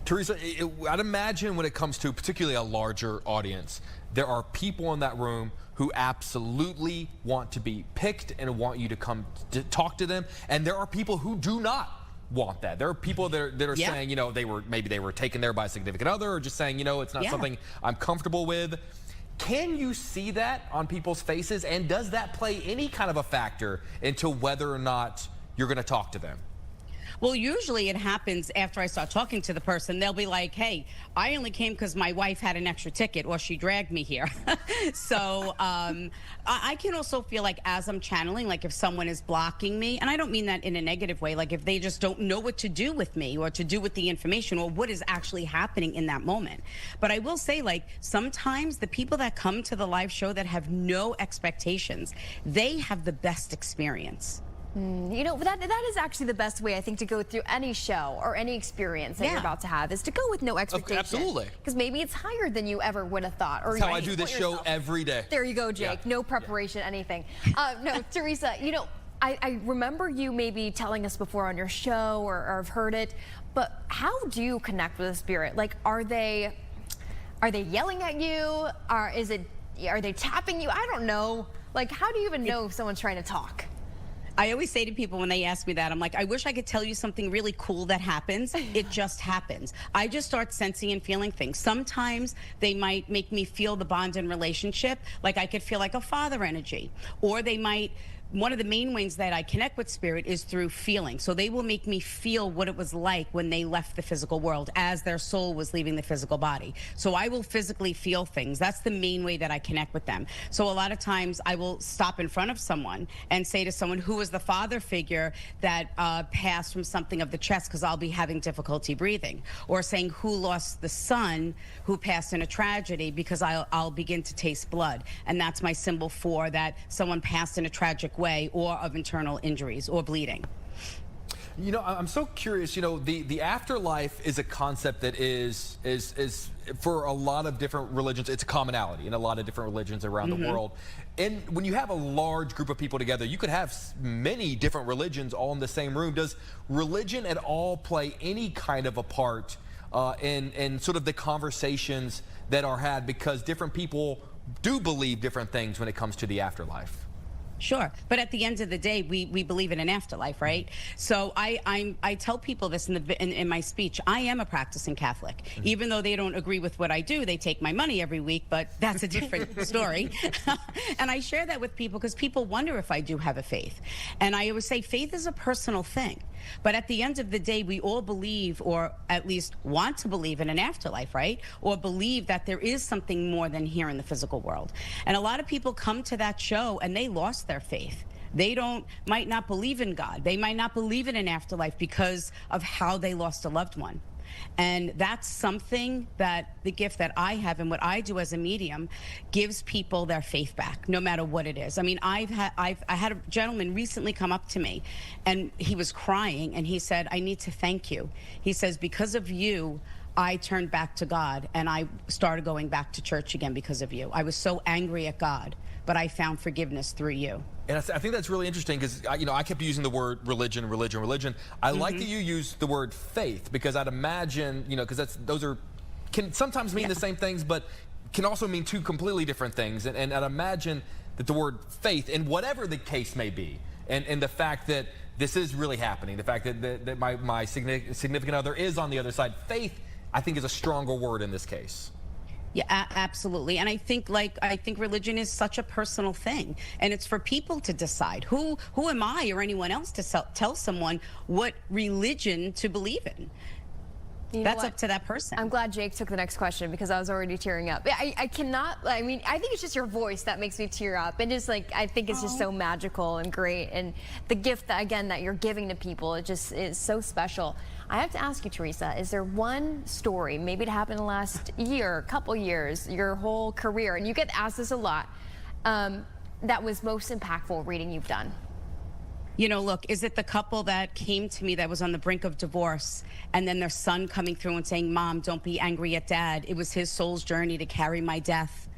Teresa, I'd imagine when it comes to particularly a larger audience, there are people in that room who absolutely want to be picked and want you to come to talk to them, and there are people who do not want that. There are people that are saying, maybe they were taken there by a significant other, or just saying, it's not something I'm comfortable with. Can you see that on people's faces, and does that play any kind of a factor into whether or not you're going to talk to them? Well, usually it happens after I start talking to the person. They'll be like, hey, I only came because my wife had an extra ticket or she dragged me here. So I can also feel like as I'm channeling, like if someone is blocking me, and I don't mean that in a negative way, like if they just don't know what to do with me or to do with the information or what is actually happening in that moment. But I will say, like, sometimes the people that come to the live show that have no expectations, they have the best experience. You know, that is actually the best way, I think, to go through any show or any experience that you're about to have, is to go with no expectation. Absolutely. Because maybe it's higher than you ever would have thought. Or That's how I do this show every day. There you go, Jake. No preparation, anything. No, Teresa, you know, I remember you maybe telling us before on your show, or I've heard it, but how do you connect with a spirit? Like, are they yelling at you? Are they tapping you? I don't know. Like, how do you even know if someone's trying to talk? I always say to people when they ask me that, I'm like, I wish I could tell you something really cool that happens. It just happens. I just start sensing and feeling things. Sometimes they might make me feel the bond in relationship, like I could feel like a father energy, or they might. One of the main ways that I connect with spirit is through feeling. So they will make me feel what it was like when they left the physical world as their soul was leaving the physical body. So I will physically feel things. That's the main way that I connect with them. So a lot of times I will stop in front of someone and say to someone, who was the father figure that passed from something of the chest, because I'll be having difficulty breathing, or saying who lost the son who passed in a tragedy, because I'll begin to taste blood. And that's my symbol for that someone passed in a tragic way, or of internal injuries or bleeding. You know, I'm so curious. You know, the afterlife is a concept that is for a lot of different religions. It's a commonality in a lot of different religions around the world. And when you have a large group of people together, you could have many different religions all in the same room. Does religion at all play any kind of a part in sort of the conversations that are had, because different people do believe different things when it comes to the afterlife? Sure, but at the end of the day, we believe in an afterlife, right? So I tell people this in my speech. I am a practicing Catholic, even though they don't agree with what I do. They take my money every week, but that's a different story. And I share that with people because people wonder if I do have a faith, and I always say faith is a personal thing. But at the end of the day, we all believe, or at least want to believe, in an afterlife, right? Or believe that there is something more than here in the physical world. And a lot of people come to that show and they lost their faith. They might not believe in God. They might not believe in an afterlife because of how they lost a loved one. And that's something that the gift that I have and what I do as a medium gives people their faith back, no matter what it is. I mean, I had a gentleman recently come up to me, and he was crying, and he said, I need to thank you. He says, because of you, I turned back to God, and I started going back to church again because of you. I was so angry at God, but I found forgiveness through you. And I think that's really interesting, because I kept using the word religion. I like that you use the word faith, because I'd imagine, because those can sometimes mean the same things, but can also mean two completely different things. And I'd imagine that the word faith, and whatever the case may be, and the fact that this is really happening, the fact that my significant other is on the other side, faith, I think, is a stronger word in this case. Yeah, absolutely. And I think religion is such a personal thing, and it's for people to decide. Who am I or anyone else to tell someone what religion to believe in? That's up to that person. I'm glad Jake took the next question, because I was already tearing up. I think it's just your voice that makes me tear up. And just I think it's just so magical and great. And the gift that you're giving to people, it just is so special. I have to ask you, Teresa, is there one story, maybe it happened in the last year, couple years, your whole career, and you get asked this a lot, that was most impactful reading you've done? Look, is it the couple that came to me that was on the brink of divorce, and then their son coming through and saying, Mom, don't be angry at Dad. It was his soul's journey to carry my death.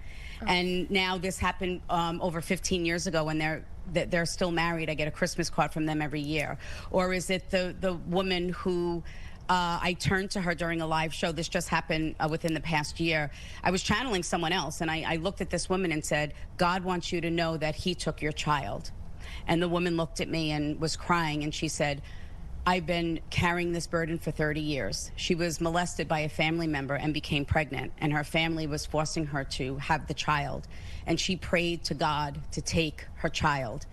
Oh. And now this happened over 15 years ago, and they're still married. I get a Christmas card from them every year. Or is it the woman who I turned to her during a live show? This just happened within the past year. I was channeling someone else, and I looked at this woman and said, God wants you to know that he took your child. And the woman looked at me and was crying, and she said, I've been carrying this burden for 30 years. She was molested by a family member and became pregnant, and her family was forcing her to have the child. And she prayed to God to take her child,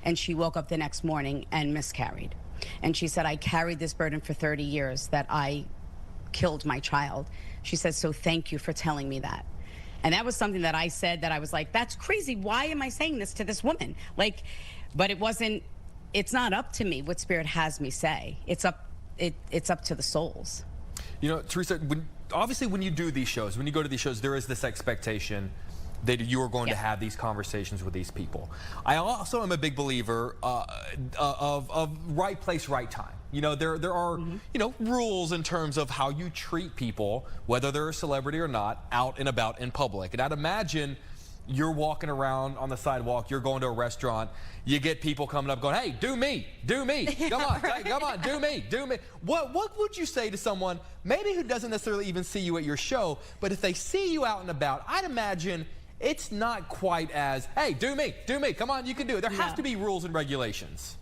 and she woke up the next morning and miscarried. And she said, I carried this burden for 30 years that I killed my child. She said, so thank you for telling me that. And that was something that I said that I was like, that's crazy. Why am I saying this to this woman? Like, but it's not up to me what Spirit has me say. It's up to the souls. You know, Teresa, obviously when you do these shows, when you go to these shows, there is this expectation that you are going to have these conversations with these people. I also am a big believer of right place, right time. You know, there are, you know, rules in terms of how you treat people, whether they're a celebrity or not, out and about in public. And I'd imagine you're walking around on the sidewalk, you're going to a restaurant, you get people coming up going, hey, do me, come on, come on, do me. What would you say to someone, maybe who doesn't necessarily even see you at your show, but if they see you out and about, I'd imagine it's not quite as, hey, do me, come on, you can do it. There has to be rules and regulations.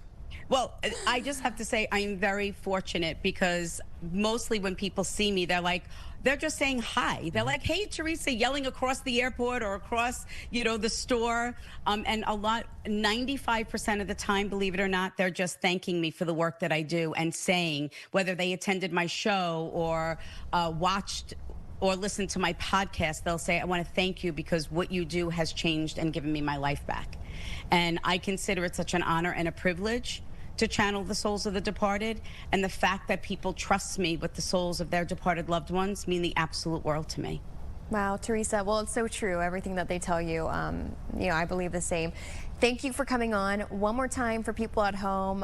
Well, I just have to say I'm very fortunate because mostly when people see me, they're just saying hi. They're like, hey, Teresa, yelling across the airport or across, you know, the store. And 95% of the time, believe it or not, they're just thanking me for the work that I do and saying, whether they attended my show or watched or listened to my podcast, they'll say, I want to thank you because what you do has changed and given me my life back. And I consider it such an honor and a privilege to channel the souls of the departed, and the fact that people trust me with the souls of their departed loved ones mean the absolute world to me. Wow, Teresa, well, it's so true, everything that they tell you. You know, I believe the same. Thank you for coming on. One more time for people at home,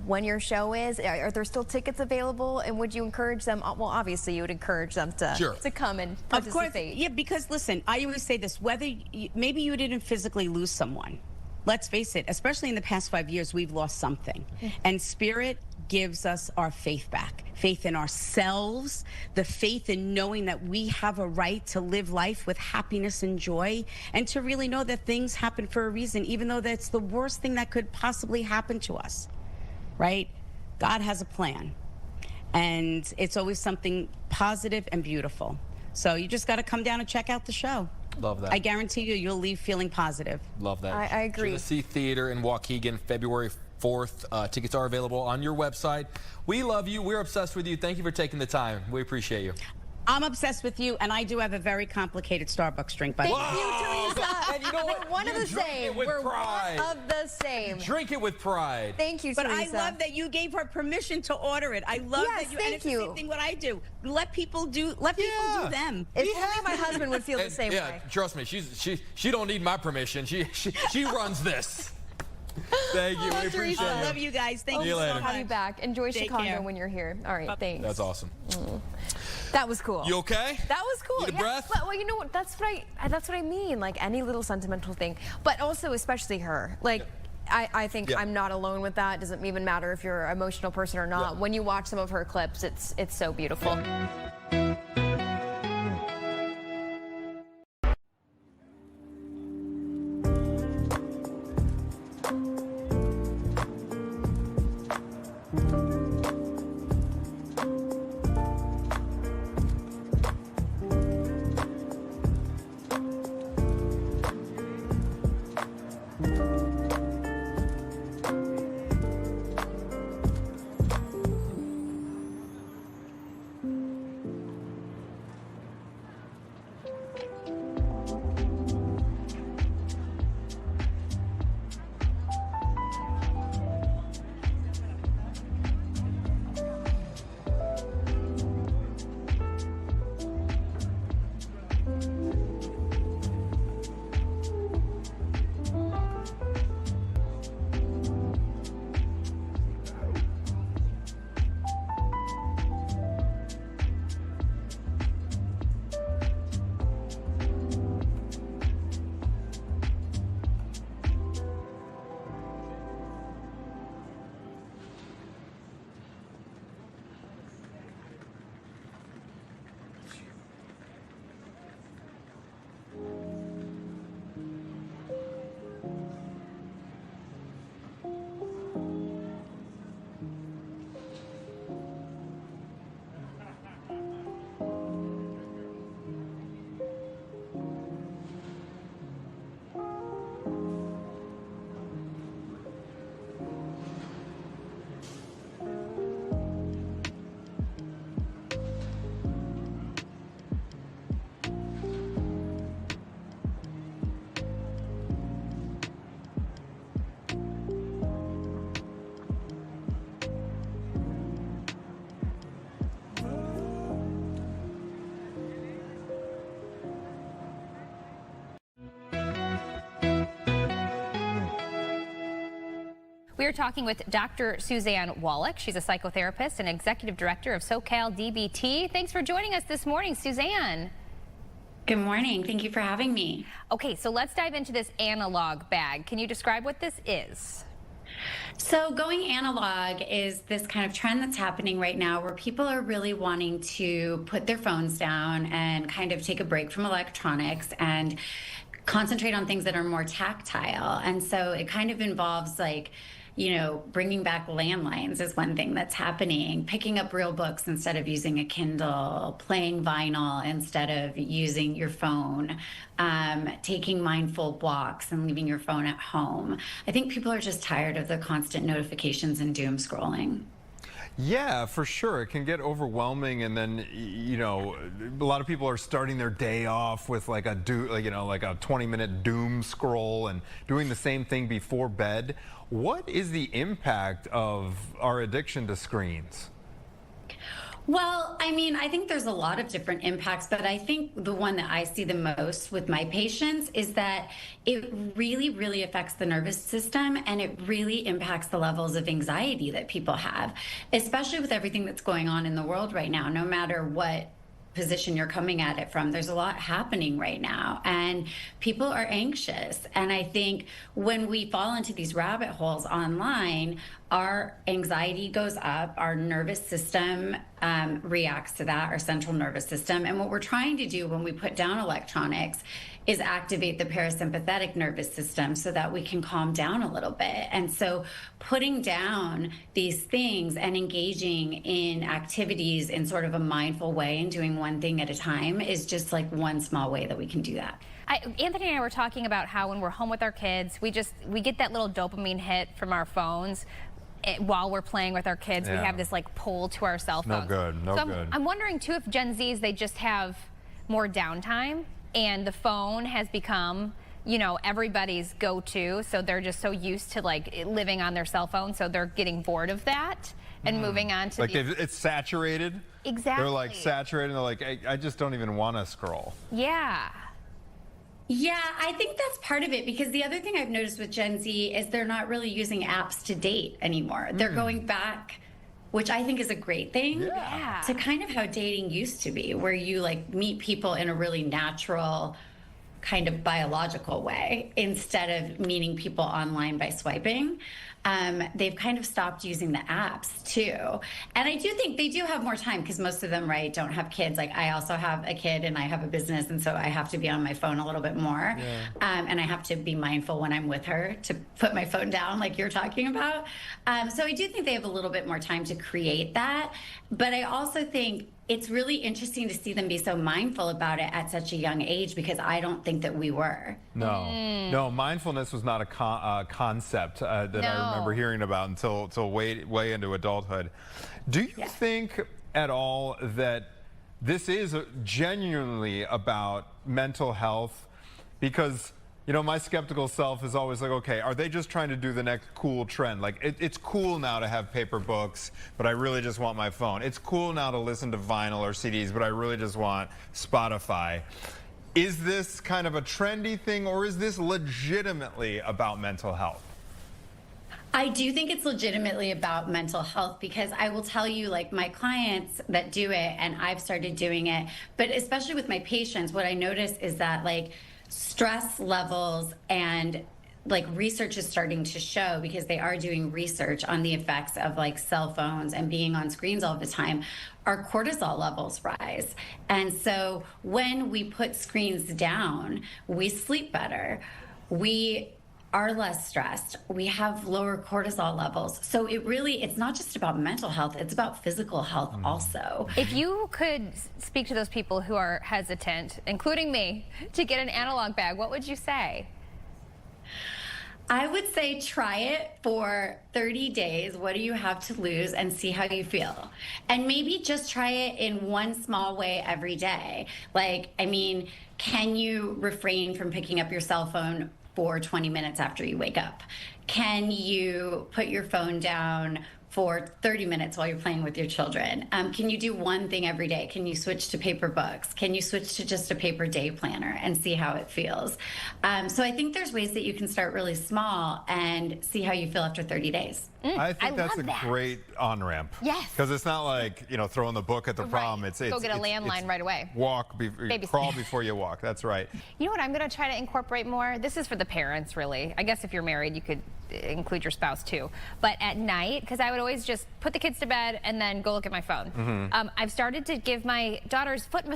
when your show is, are there still tickets available, and would you encourage them? Well, obviously you would encourage them to come and participate. Of course, yeah, because listen, I always say this, whether maybe you didn't physically lose someone, let's face it, especially in the past 5 years, we've lost something. And Spirit gives us our faith back. Faith in ourselves, the faith in knowing that we have a right to live life with happiness and joy, and to really know that things happen for a reason, even though that's the worst thing that could possibly happen to us, right? God has a plan, and it's always something positive and beautiful. So you just got to come down and check out the show. Love that. I guarantee you'll leave feeling positive. Love that. I agree. Genesee Theater in Waukegan, February 4th. Tickets are available on your website. We love you. We're obsessed with you. Thank you for taking the time. We appreciate you. I'm obsessed with you, and I do have a very complicated Starbucks drink, by the way. Thank you, Teresa. And you know what? We're one of the same. We're pride. one of the same. Drink it with pride. Thank you, But Teresa. I love that you gave her permission to order it. I love that you. Thank and it's you. the same thing what I do. Let people do. Let people do them. If only my husband would feel the same yeah, way. trust me. She don't need my permission. She runs this. Thank you. We appreciate I you. love you guys. Thank you you so later. much. Have you back. Enjoy Take Chicago care. when you're here. All right, thanks. That's awesome. That was cool. You okay? That was cool. Need a breath? Well, you know what? That's what I mean. Like any little sentimental thing, but also especially her. Like. I think I'm not alone with that. It doesn't even matter if you're an emotional person or not. When you watch some of her clips, it's so beautiful. We're talking with Dr. Suzanne Wallach. She's a psychotherapist and executive director of SoCal DBT. Thanks for joining us this morning, Suzanne. Good morning. Thank you for having me. Okay, so let's dive into this analog bag. Can you describe what this is? So going analog is this kind of trend that's happening right now where people are really wanting to put their phones down and kind of take a break from electronics and concentrate on things that are more tactile. And so it kind of involves like, you know, bringing back landlines is one thing that's happening, picking up real books instead of using a Kindle, playing vinyl instead of using your phone, taking mindful walks and leaving your phone at home. I think people are just tired of the constant notifications and doom scrolling. Yeah, for sure. It can get overwhelming, and then, you know, a lot of people are starting their day off with like a 20-minute doom scroll and doing the same thing before bed. What is the impact of our addiction to screens? Well, I mean, I think there's a lot of different impacts, but I think the one that I see the most with my patients is that it really, really affects the nervous system, and it really impacts the levels of anxiety that people have, especially with everything that's going on in the world right now, no matter what position you're coming at it from. There's a lot happening right now, and people are anxious. And I think when we fall into these rabbit holes online, our anxiety goes up, our nervous system reacts to that, our central nervous system. And what we're trying to do when we put down electronics is activate the parasympathetic nervous system so that we can calm down a little bit. And so putting down these things and engaging in activities in sort of a mindful way and doing one thing at a time is just like one small way that we can do that. Anthony and I were talking about how when we're home with our kids, we get that little dopamine hit from our phones. While we're playing with our kids, we have this like pull to our cell phones. No good. I'm wondering too if Gen Zs, they just have more downtime and the phone has become, you know, everybody's go-to. So they're just so used to like living on their cell phone. So they're getting bored of that and moving on to it's saturated. Exactly. They're like saturated. They're like, I just don't even want to scroll. Yeah. Yeah, I think that's part of it, because the other thing I've noticed with Gen Z is they're not really using apps to date anymore. They're going back, which I think is a great thing, to kind of how dating used to be, where you like meet people in a really natural, kind of biological way instead of meeting people online by swiping. They've kind of stopped using the apps too. And I do think they do have more time, because most of them, right, don't have kids. Like I also have a kid and I have a business, and so I have to be on my phone a little bit more. And I have to be mindful when I'm with her to put my phone down like you're talking about. So I do think they have a little bit more time to create that. But I also think it's really interesting to see them be so mindful about it at such a young age, because I don't think that we were. No, mindfulness was not a concept that I remember hearing about until way into adulthood. Do you think at all that this is genuinely about mental health? Because, you know, my skeptical self is always like, okay, are they just trying to do the next cool trend? Like, it's cool now to have paper books, but I really just want my phone. It's cool now to listen to vinyl or CDs, but I really just want Spotify. Is this kind of a trendy thing, or is this legitimately about mental health? I do think it's legitimately about mental health, because I will tell you, like my clients that do it, and I've started doing it, but especially with my patients, what I notice is that like stress levels and like research is starting to show, because they are doing research on the effects of like cell phones and being on screens all the time, our cortisol levels rise. And so when we put screens down, we sleep better. We are less stressed. We have lower cortisol levels. So it's not just about mental health, it's about physical health also. If you could speak to those people who are hesitant, including me, to get an analog bag, what would you say? I would say try it for 30 days. What do you have to lose, and see how you feel. And maybe just try it in one small way every day. Like, I mean, can you refrain from picking up your cell phone for 20 minutes after you wake up? Can you put your phone down for 30 minutes while you're playing with your children? Can you do one thing every day? Can you switch to paper books? Can you switch to just a paper day planner and see how it feels? So I think there's ways that you can start really small and see how you feel after 30 days. I think that's a love that. great on-ramp. Yes. Because it's not like, throwing the book at the prom. It's Go get a landline right away. Crawl before you walk. That's right. You know what I'm going to try to incorporate more? This is for the parents, really. I guess if you're married, you could include your spouse too. But at night, because I would always just put the kids to bed and then go look at my phone. I've started to give my daughter's foot